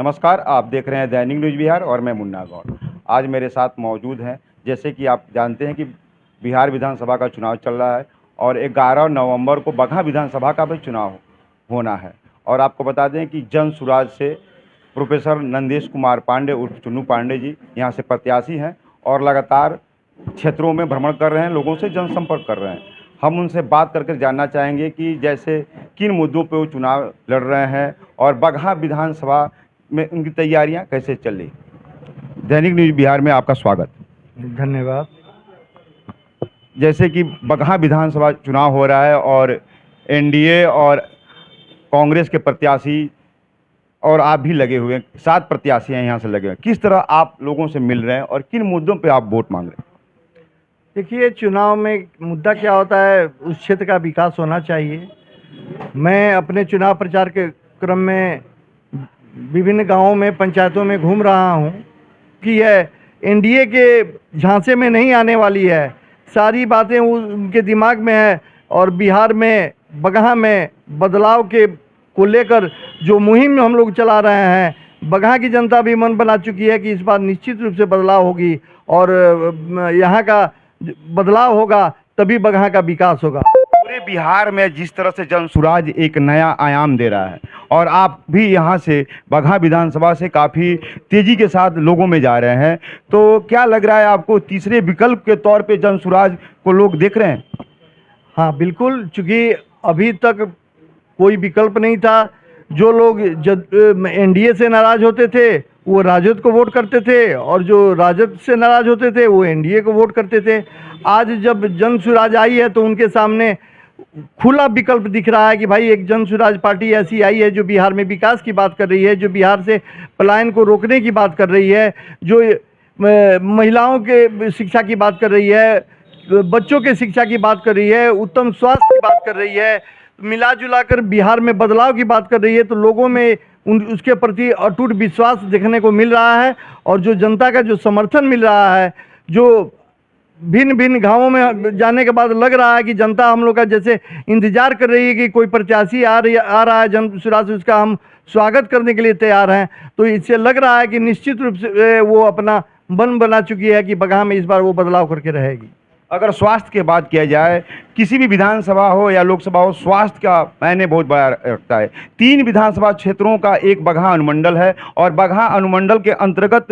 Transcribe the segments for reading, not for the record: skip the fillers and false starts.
नमस्कार, आप देख रहे हैं दैनिक न्यूज़ बिहार और मैं मुन्ना गौड़। आज मेरे साथ मौजूद हैं, जैसे कि आप जानते हैं कि बिहार विधानसभा का चुनाव चल रहा है और 11 नवंबर को बगहा विधानसभा का भी चुनाव होना है। और आपको बता दें कि जन सुराज से प्रोफेसर नंदेश कुमार पांडे उर्फ चुन्नू पांडे जी यहाँ से प्रत्याशी हैं और लगातार क्षेत्रों में भ्रमण कर रहे हैं, लोगों से जनसंपर्क कर रहे हैं। हम उनसे बात करके जानना चाहेंगे कि जैसे किन मुद्दों पे वो चुनाव लड़ रहे हैं और बगहा विधानसभा में उनकी तैयारियां कैसे चल रही। दैनिक न्यूज़ बिहार में आपका स्वागत। धन्यवाद। जैसे कि बगहा विधानसभा चुनाव हो रहा है और एनडीए और कांग्रेस के प्रत्याशी और आप भी लगे हुए हैं, 7 प्रत्याशी हैं यहाँ से लगे हुए हैं। किस तरह आप लोगों से मिल रहे हैं और किन मुद्दों पे आप वोट मांग रहे हैं? देखिए, चुनाव में मुद्दा क्या होता है, उस क्षेत्र का विकास होना चाहिए। मैं अपने चुनाव प्रचार के क्रम में विभिन्न गांवों में, पंचायतों में घूम रहा हूं कि यह एनडीए के झांसे में नहीं आने वाली है। सारी बातें उनके दिमाग में है और बिहार में बगहा में बदलाव को लेकर जो मुहिम हम लोग चला रहे हैं, बगहा की जनता भी मन बना चुकी है कि इस बार निश्चित रूप से बदलाव होगी और यहाँ का बदलाव होगा तभी बगहा का विकास होगा। पूरे बिहार में जिस तरह से जन सुराज एक नया आयाम दे रहा है और आप भी यहाँ से बगहा विधानसभा से काफ़ी तेज़ी के साथ लोगों में जा रहे हैं, तो क्या लग रहा है आपको तीसरे विकल्प के तौर पे जन सुराज को लोग देख रहे हैं? हाँ बिल्कुल, चूँकि अभी तक कोई विकल्प नहीं था। जो लोग एनडीए से नाराज़ होते थे वो राजद को वोट करते थे और जो राजद से नाराज़ होते थे वो एनडीए को वोट करते थे। आज जब जन सुराज आई है तो उनके सामने खुला विकल्प दिख रहा है कि भाई एक जन सुराज पार्टी ऐसी आई है जो बिहार में विकास की बात कर रही है, जो बिहार से पलायन को रोकने की बात कर रही है, जो महिलाओं के शिक्षा की बात कर रही है, बच्चों के शिक्षा की बात कर रही है, उत्तम स्वास्थ्य की बात कर रही है, मिला जुला कर बिहार में बदलाव की बात कर रही है। तो लोगों में उसके प्रति अटूट विश्वास देखने को मिल रहा है और जो जनता का जो समर्थन मिल रहा है, जो भिन्न भिन्न गांवों में जाने के बाद लग रहा है कि जनता हम लोग का जैसे इंतजार कर रही है कि कोई प्रत्याशी आ रहा है जन सुराज, उसका हम स्वागत करने के लिए तैयार हैं। तो इससे लग रहा है कि निश्चित रूप से वो अपना मन बना चुकी है कि बगहा में इस बार वो बदलाव करके रहेगी। अगर स्वास्थ्य की बात किया जाए, किसी भी विधानसभा हो या लोकसभा हो, स्वास्थ्य का मायने बहुत बड़ा रखता है। 3 विधानसभा क्षेत्रों का एक बगहा अनुमंडल है और बगहा अनुमंडल के अंतर्गत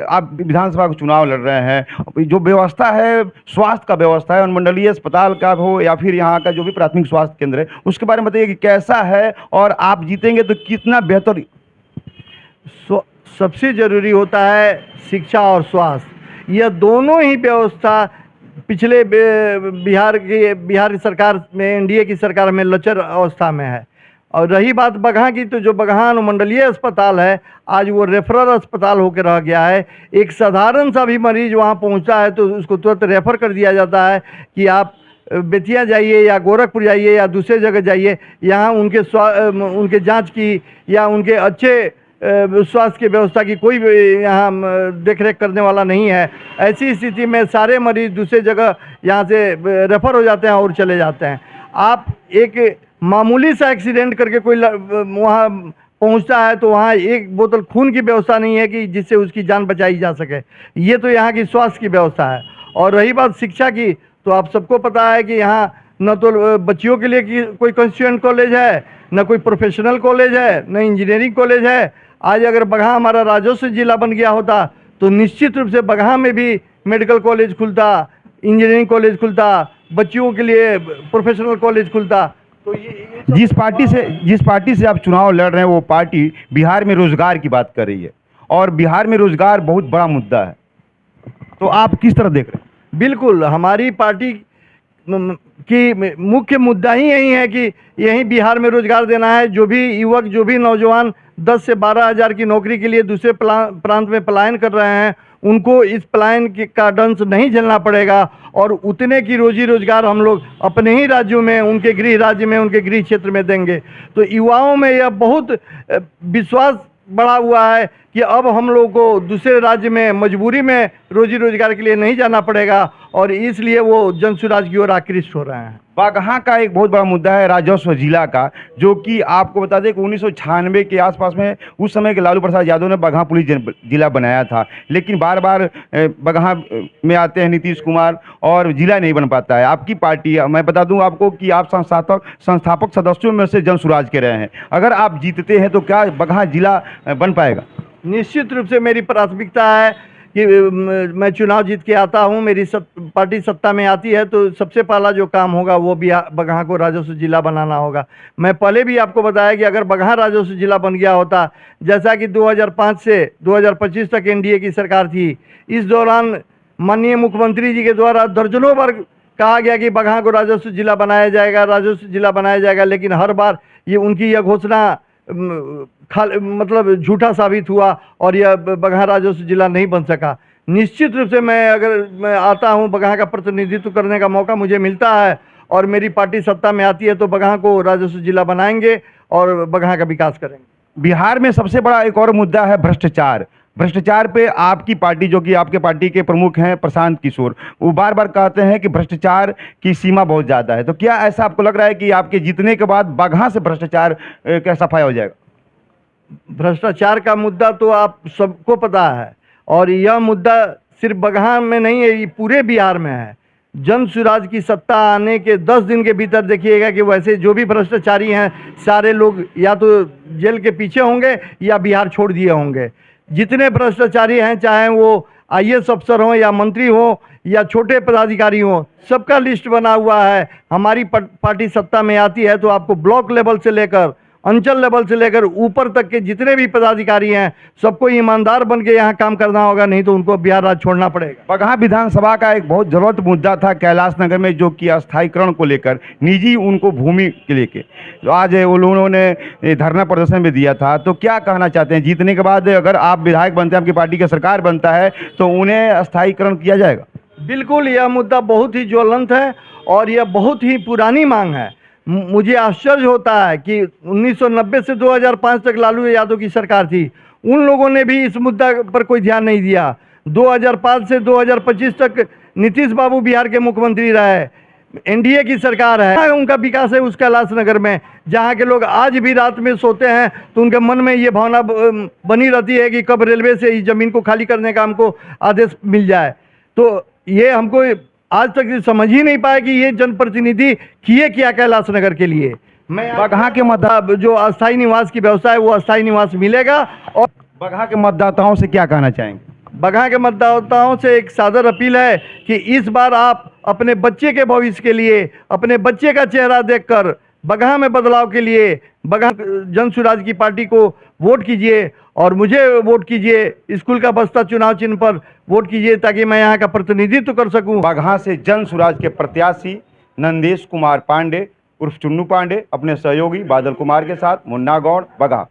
आप विधानसभा का चुनाव लड़ रहे हैं। जो व्यवस्था है, स्वास्थ्य का व्यवस्था है, अनुमंडलीय अस्पताल का हो या फिर यहाँ का जो भी प्राथमिक स्वास्थ्य केंद्र है, उसके बारे में बताइए कि कैसा है और आप जीतेंगे तो कितना बेहतर। सबसे ज़रूरी होता है शिक्षा और स्वास्थ्य, यह दोनों ही व्यवस्था पिछले बिहार की सरकार में, एनडीए की सरकार में लचर अवस्था में है। और रही बात बगहा की, तो जो बगहा अनुमंडलीय अस्पताल है आज वो रेफरल अस्पताल होकर रह गया है। एक साधारण सा भी मरीज वहाँ पहुँचता है तो उसको तुरंत रेफ़र कर दिया जाता है कि आप बेतिया जाइए या गोरखपुर जाइए या दूसरे जगह जाइए, यहाँ उनके जांच की या उनके अच्छे स्वास्थ्य की व्यवस्था की कोई यहाँ देखरेख करने वाला नहीं है। ऐसी स्थिति में सारे मरीज दूसरे जगह यहाँ से रेफ़र हो जाते हैं और चले जाते हैं। आप एक मामूली सा एक्सीडेंट करके कोई वहाँ पहुँचता है तो वहाँ एक बोतल खून की व्यवस्था नहीं है कि जिससे उसकी जान बचाई जा सके। ये तो यहाँ की स्वास्थ्य की व्यवस्था है। और रही बात शिक्षा की, तो आप सबको पता है कि यहाँ न तो बच्चियों के लिए कोई कंस्टिट्यूएंट कॉलेज है, न कोई प्रोफेशनल कॉलेज है, न इंजीनियरिंग कॉलेज है। आज अगर बगहा हमारा राजस्व जिला बन गया होता तो निश्चित रूप से बगहा में भी मेडिकल कॉलेज खुलता, इंजीनियरिंग कॉलेज खुलता, बच्चियों के लिए प्रोफेशनल कॉलेज खुलता। तो ये जिस पार्टी से आप चुनाव लड़ रहे हैं वो पार्टी बिहार में रोजगार की बात कर रही है और बिहार में रोजगार बहुत बड़ा मुद्दा है, तो आप किस तरह देख रहे हैं? बिल्कुल, हमारी पार्टी की मुख्य मुद्दा ही यही है कि यहीं बिहार में रोजगार देना है। जो भी युवक, जो भी नौजवान 10 से 12 हज़ार की नौकरी के लिए दूसरे प्रांत में पलायन कर रहे हैं, उनको इस पलायन का दंश नहीं झेलना पड़ेगा और उतने की रोजी रोजगार हम लोग अपने ही राज्यों में, उनके गृह राज्य में, उनके गृह क्षेत्र में देंगे। तो युवाओं में यह बहुत विश्वास बढ़ा हुआ है कि अब हम लोग को दूसरे राज्य में मजबूरी में रोजी रोजगार के लिए नहीं जाना पड़ेगा, और इसलिए वो जन सुराज की ओर आकृष्ट हो रहे हैं। बगहा का एक बहुत बड़ा मुद्दा है राजस्व जिला का, जो कि आपको बता दें कि 1996 के आसपास में उस समय के लालू प्रसाद यादव ने बगहा पुलिस जिला बनाया था, लेकिन बार बार बगहा में आते हैं नीतीश कुमार और जिला नहीं बन पाता है। आपकी पार्टी, मैं बता दूं आपको कि आप संस्थापक सदस्यों में से जन सुराज के रहे हैं, अगर आप जीतते हैं तो क्या बगहा जिला बन पाएगा? निश्चित रूप से मेरी प्राथमिकता है कि मैं चुनाव जीत के आता हूं, मेरी पार्टी सत्ता में आती है तो सबसे पहला जो काम होगा वो भी बगहा को राजस्व जिला बनाना होगा। मैं पहले भी आपको बताया कि अगर बगहा राजस्व जिला बन गया होता, जैसा कि 2005 से 2025 तक एनडीए की सरकार थी, इस दौरान माननीय मुख्यमंत्री जी के द्वारा दर्जनों बार कहा गया कि बगहा को राजस्व जिला बनाया जाएगा, राजस्व जिला बनाया जाएगा, लेकिन हर बार ये उनकी यह घोषणा मतलब झूठा साबित हुआ और यह बगहा राजस्व जिला नहीं बन सका। निश्चित रूप से अगर मैं आता हूं, बगहा का प्रतिनिधित्व करने का मौका मुझे मिलता है और मेरी पार्टी सत्ता में आती है तो बगहा को राजस्व जिला बनाएंगे और बगहा का विकास करेंगे। बिहार में सबसे बड़ा एक और मुद्दा है भ्रष्टाचार। भ्रष्टाचार पे आपकी पार्टी, जो कि आपके पार्टी के प्रमुख हैं प्रशांत किशोर, वो बार बार कहते हैं कि भ्रष्टाचार की सीमा बहुत ज़्यादा है, तो क्या ऐसा आपको लग रहा है कि आपके जीतने के बाद बगहा से भ्रष्टाचार का सफाया हो जाएगा? भ्रष्टाचार का मुद्दा तो आप सबको पता है, और यह मुद्दा सिर्फ बगहा में नहीं है, ये पूरे बिहार में है। जन सुराज की सत्ता आने के 10 दिन के भीतर देखिएगा कि वैसे जो भी भ्रष्टाचारी हैं सारे लोग या तो जेल के पीछे होंगे या बिहार छोड़ दिए होंगे। जितने भ्रष्टाचारी हैं, चाहे वो आईएएस अफसर हों या मंत्री हों या छोटे पदाधिकारी हों, सबका लिस्ट बना हुआ है। हमारी पार्टी सत्ता में आती है तो आपको ब्लॉक लेवल से लेकर अंचल लेवल से लेकर ऊपर तक के जितने भी पदाधिकारी हैं सबको ईमानदार बन के यहाँ काम करना होगा, नहीं तो उनको बिहार राज्य छोड़ना पड़ेगा। बगहा विधानसभा का एक बहुत जरूरत मुद्दा था कैलाश नगर में, जो कि अस्थायीकरण को लेकर, निजी उनको भूमि के लेके, तो आज उन्होंने धरना प्रदर्शन भी दिया था। तो क्या कहना चाहते हैं, जीतने के बाद अगर आप विधायक बनते हैं, आपकी पार्टी की सरकार बनता है, तो उन्हें अस्थायीकरण किया जाएगा? बिल्कुल, यह मुद्दा बहुत ही ज्वलंत है और यह बहुत ही पुरानी मांग है। मुझे आश्चर्य होता है कि 1990 से 2005 तक लालू यादव की सरकार थी, उन लोगों ने भी इस मुद्दा पर कोई ध्यान नहीं दिया। 2005 से 2025 तक नीतीश बाबू बिहार के मुख्यमंत्री रहे, एनडीए की सरकार है, उनका विकास है उस कैलाश नगर में, जहाँ के लोग आज भी रात में सोते हैं तो उनके मन में ये भावना बनी रहती है कि कब रेलवे से इस ज़मीन को खाली करने का हमको आदेश मिल जाए। तो ये हमको आज तक समझ ही नहीं पाया कि ये जनप्रतिनिधि किए क्या कैलाश नगर के लिए। मैं बगहा के मतलब जो अस्थायी निवास की व्यवस्था है वो अस्थायी निवास मिलेगा। और बगहा के मतदाताओं से क्या कहना चाहेंगे? बगहा के मतदाताओं से एक सादर अपील है कि इस बार आप अपने बच्चे के भविष्य के लिए, अपने बच्चे का चेहरा देखकर बगहा में बदलाव के लिए बगहा जन सुराज की पार्टी को वोट कीजिए और मुझे वोट कीजिए। स्कूल का बस्ता चुनाव चिन्ह पर वोट कीजिए ताकि मैं यहाँ का प्रतिनिधित्व कर सकूं। बगहा से जन सुराज के प्रत्याशी नंदेश कुमार पांडे उर्फ चुन्नू पांडे अपने सहयोगी बादल कुमार के साथ, मुन्ना गौड़, बगहा।